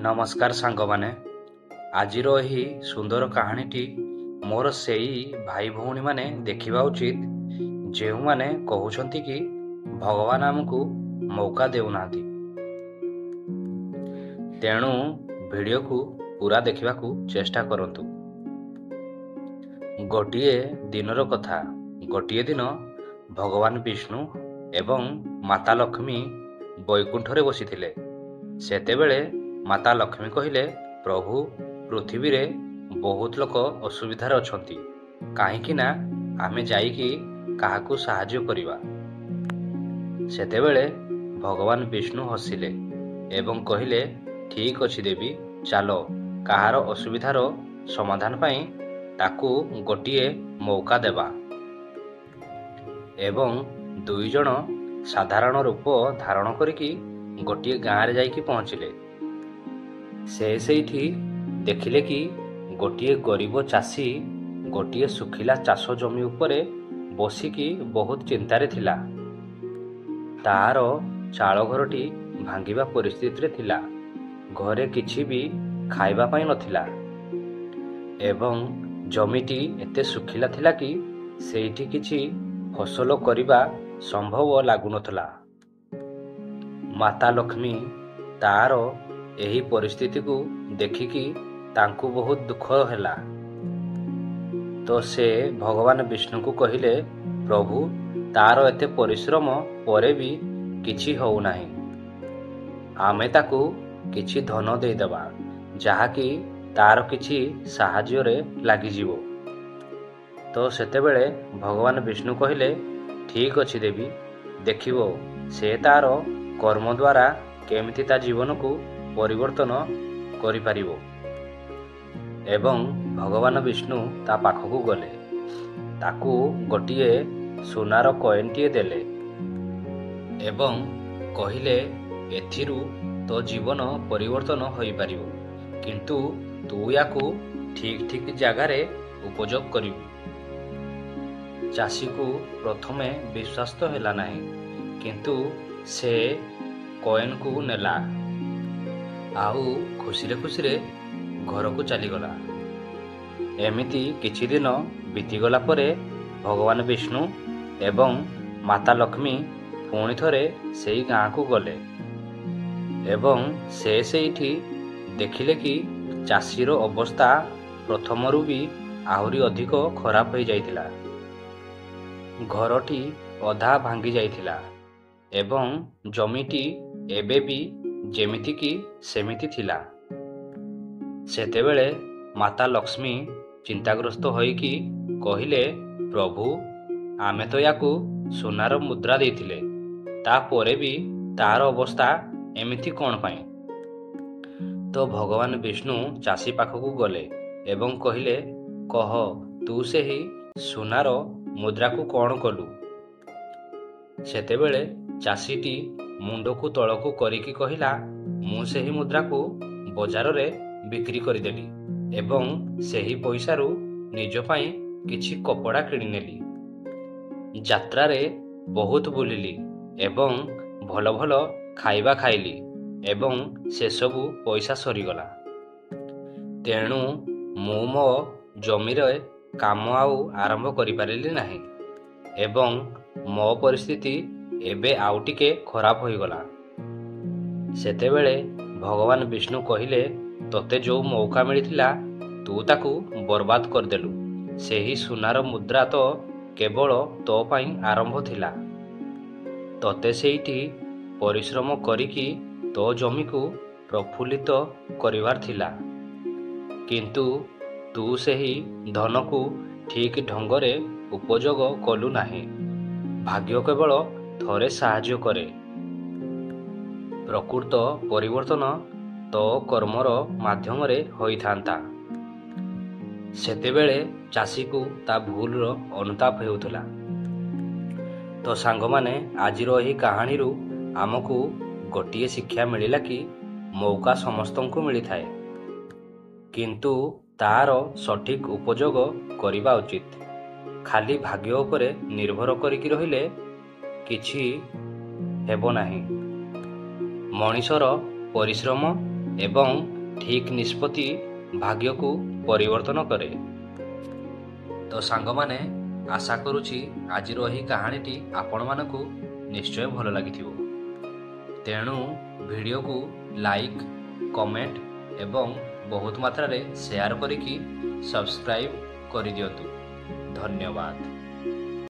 ନମସ୍କାର ସାଙ୍ଗମାନେ, ଆଜିର ଏହି ସୁନ୍ଦର କାହାଣୀଟି ମୋର ସେଇ ଭାଇ ଭଉଣୀମାନେ ଦେଖିବା ଉଚିତ ଯେଉଁମାନେ କହୁଛନ୍ତି କି ଭଗବାନ ଆମକୁ ମୌକା ଦେଉନାହାନ୍ତି। ତେଣୁ ଭିଡ଼ିଓକୁ ପୁରା ଦେଖିବାକୁ ଚେଷ୍ଟା କରନ୍ତୁ। ଗୋଟିଏ ଦିନର କଥା। ଗୋଟିଏ ଦିନ ଭଗବାନ ବିଷ୍ଣୁ ଏବଂ ମାତା ଲକ୍ଷ୍ମୀ ବୈକୁଣ୍ଠରେ ବସିଥିଲେ। ସେତେବେଳେ ମାତା ଲକ୍ଷ୍ମୀ କହିଲେ, ପ୍ରଭୁ, ପୃଥିବୀରେ ବହୁତ ଲୋକ ଅସୁବିଧାରେ ଅଛନ୍ତି, କାହିଁକି ନା ଆମେ ଯାଇକି କାହାକୁ ସାହାଯ୍ୟ କରିବା। ସେତେବେଳେ ଭଗବାନ ବିଷ୍ଣୁ ହସିଲେ ଏବଂ କହିଲେ, ଠିକ୍ ଅଛି ଦେବୀ, ଚାଲ କାହାର ଅସୁବିଧାର ସମାଧାନ ପାଇଁ ତାକୁ ଗୋଟିଏ ମୌକା ଦେବା। ଏବଂ ଦୁଇଜଣ ସାଧାରଣ ରୂପ ଧାରଣ କରିକି ଗୋଟିଏ ଗାଁରେ ଯାଇକି ପହଞ୍ଚିଲେ। ସେ ସେଇଠି ଦେଖିଲେ କି ଗୋଟିଏ ଗରିବ ଚାଷୀ ଗୋଟିଏ ଶୁଖିଲା ଚାଷ ଜମି ଉପରେ ବସିକି ବହୁତ ଚିନ୍ତାରେ ଥିଲା। ତାର ଚାଳ ଘରଟି ଭାଙ୍ଗିବା ପରିସ୍ଥିତିରେ ଥିଲା। ଘରେ କିଛି ବି ଖାଇବା ପାଇଁ ନଥିଲା ଏବଂ ଜମିଟି ଏତେ ଶୁଖିଲା ଥିଲା କି ସେଇଠି କିଛି ଫସଲ କରିବା ସମ୍ଭବ ଲାଗୁନଥିଲା। ମାତା ଲକ୍ଷ୍ମୀ ତାର ଏହି ପରିସ୍ଥିତିକୁ ଦେଖିକି ତାଙ୍କୁ ବହୁତ ଦୁଃଖ ହେଲା। ତ ସେ ଭଗବାନ ବିଷ୍ଣୁଙ୍କୁ କହିଲେ, ପ୍ରଭୁ, ତାର ଏତେ ପରିଶ୍ରମ ପରେ ବି କିଛି ହେଉନାହିଁ। ଆମେ ତାକୁ କିଛି ଧନ ଦେଇଦେବା, ଯାହାକି ତାର କିଛି ସାହାଯ୍ୟରେ ଲାଗିଯିବ। ତ ସେତେବେଳେ ଭଗବାନ ବିଷ୍ଣୁ କହିଲେ, ଠିକ୍ ଅଛି ଦେବୀ, ଦେଖିବ ସେ ତାର କର୍ମ ଦ୍ୱାରା କେମିତି ତା ଜୀବନକୁ ପରିବର୍ତ୍ତନ କରିପାରିବ। ଏବଂ ଭଗବାନ ବିଷ୍ଣୁ ତା ପାଖକୁ ଗଲେ, ତାକୁ ଗୋଟିଏ ସୁନାର କଏନଟିଏ ଦେଲେ ଏବଂ କହିଲେ, ଏଥିରୁ ତୋ ଜୀବନ ପରିବର୍ତ୍ତନ ହୋଇପାରିବ, କିନ୍ତୁ ତୁ ୟାକୁ ଠିକ୍ ଜାଗାରେ ଉପଯୋଗ କରିବୁ। ଚାଷୀକୁ ପ୍ରଥମେ ବିଶ୍ୱାସ ତ ହେଲା ନାହିଁ, କିନ୍ତୁ ସେ କଏନକୁ ନେଲା ଆଉ ଖୁସିରେ ଖୁସିରେ ଘରକୁ ଚାଲିଗଲା। ଏମିତି କିଛି ଦିନ ବିତିଗଲା ପରେ ଭଗବାନ ବିଷ୍ଣୁ ଏବଂ ମାତା ଲକ୍ଷ୍ମୀ ପୁଣି ଥରେ ସେଇ ଗାଁକୁ ଗଲେ ଏବଂ ସେ ସେଇଠି ଦେଖିଲେ କି ଚାଷୀର ଅବସ୍ଥା ପ୍ରଥମରୁ ବି ଆହୁରି ଅଧିକ ଖରାପ ହୋଇଯାଇଥିଲା। ଘରଟି ଅଧା ଭାଙ୍ଗି ଯାଇଥିଲା ଏବଂ ଜମିଟି ଏବେ ବି ଯେମିତିକି ସେମିତି ଥିଲା। ସେତେବେଳେ ମାତା ଲକ୍ଷ୍ମୀ ଚିନ୍ତାଗ୍ରସ୍ତ ହୋଇକି କହିଲେ, ପ୍ରଭୁ, ଆମେ ତ ୟାକୁ ସୁନାର ମୁଦ୍ରା ଦେଇଥିଲେ, ତାପରେ ବି ତାର ଅବସ୍ଥା ଏମିତି କ'ଣ ପାଇଁ? ତ ଭଗବାନ ବିଷ୍ଣୁ ଚାଷୀ ପାଖକୁ ଗଲେ ଏବଂ କହିଲେ, କହ, ତୁ ସେହି ସୁନାର ମୁଦ୍ରାକୁ କ'ଣ କଲୁ? ସେତେବେଳେ ଚାଷୀଟି ମୁଣ୍ଡକୁ ତଳକୁ କରିକି କହିଲା, ମୁଁ ସେହି ମୁଦ୍ରାକୁ ବଜାରରେ ବିକ୍ରି କରିଦେଲି ଏବଂ ସେହି ପଇସାରୁ ନିଜ ପାଇଁ କିଛି କପଡ଼ା କିଣିନେଲି। ଯାତ୍ରାରେ ବହୁତ ବୁଲିଲି ଏବଂ ଭଲ ଭଲ ଖାଇବା ଖାଇଲି ଏବଂ ସେସବୁ ପଇସା ସରିଗଲା। ତେଣୁ ମୁଁ ମୋ ଜମିରେ କାମ ଆଉ ଆରମ୍ଭ କରିପାରିଲି ନାହିଁ ଏବଂ ମୋ ପରିସ୍ଥିତି ଏବେ ଆଉ ଟିକେ ଖରାପ ହୋଇଗଲା। ସେତେବେଳେ ଭଗବାନ ବିଷ୍ଣୁ କହିଲେ, ତୋତେ ଯେଉଁ ମୌକା ମିଳିଥିଲା ତୁ ତାକୁ ବର୍ବାଦ କରିଦେଲୁ। ସେହି ସୁନାର ମୁଦ୍ରା ତ କେବଳ ତୋ ପାଇଁ ଆରମ୍ଭ ଥିଲା। ତୋତେ ସେଇଠି ପରିଶ୍ରମ କରିକି ତୋ ଜମିକୁ ପ୍ରଫୁଲ୍ଲିତ କରିବାର ଥିଲା, କିନ୍ତୁ ତୁ ସେହି ଧନକୁ ଠିକ୍ ଢଙ୍ଗରେ ଉପଯୋଗ କଲୁ ନାହିଁ। ଭାଗ୍ୟ କେବଳ ଥରେ ସାହାଯ୍ୟ କରେ। ପ୍ରକୃତ ପରିବର୍ତ୍ତନ ତୋ କର୍ମର ମାଧ୍ୟମରେ ହୋଇଥାନ୍ତା। ସେତେବେଳେ ଚାଷୀକୁ ତା ଭୁଲର ଅନୁତାପ ହେଉଥିଲା। ତ ସାଙ୍ଗମାନେ, ଆଜିର ଏହି କାହାଣୀରୁ ଆମକୁ ଗୋଟିଏ ଶିକ୍ଷା ମିଳିଲା କି ମୌକା ସମସ୍ତଙ୍କୁ ମିଳିଥାଏ, କିନ୍ତୁ ତାର ସଠିକ୍ ଉପଯୋଗ କରିବା ଉଚିତ। ଖାଲି ଭାଗ୍ୟ ଉପରେ ନିର୍ଭର କରିକି ରହିଲେ କିଛି ହେବ ନାହିଁ। ମଣିଷର ପରିଶ୍ରମ ଏବଂ ଠିକ୍ ନିଷ୍ପତ୍ତି ଭାଗ୍ୟକୁ ପରିବର୍ତ୍ତନ କରେ। ତ ସାଙ୍ଗମାନେ, ଆଶା କରୁଛି ଆଜିର ଏହି କାହାଣୀଟି ଆପଣମାନଙ୍କୁ ନିଶ୍ଚୟ ଭଲ ଲାଗିଥିବ। ତେଣୁ ଭିଡ଼ିଓକୁ ଲାଇକ୍, କମେଣ୍ଟ ଏବଂ ବହୁତ ମାତ୍ରାରେ ସେୟାର କରିକି ସବସ୍କ୍ରାଇବ୍ କରିଦିଅନ୍ତୁ। ଧନ୍ୟବାଦ।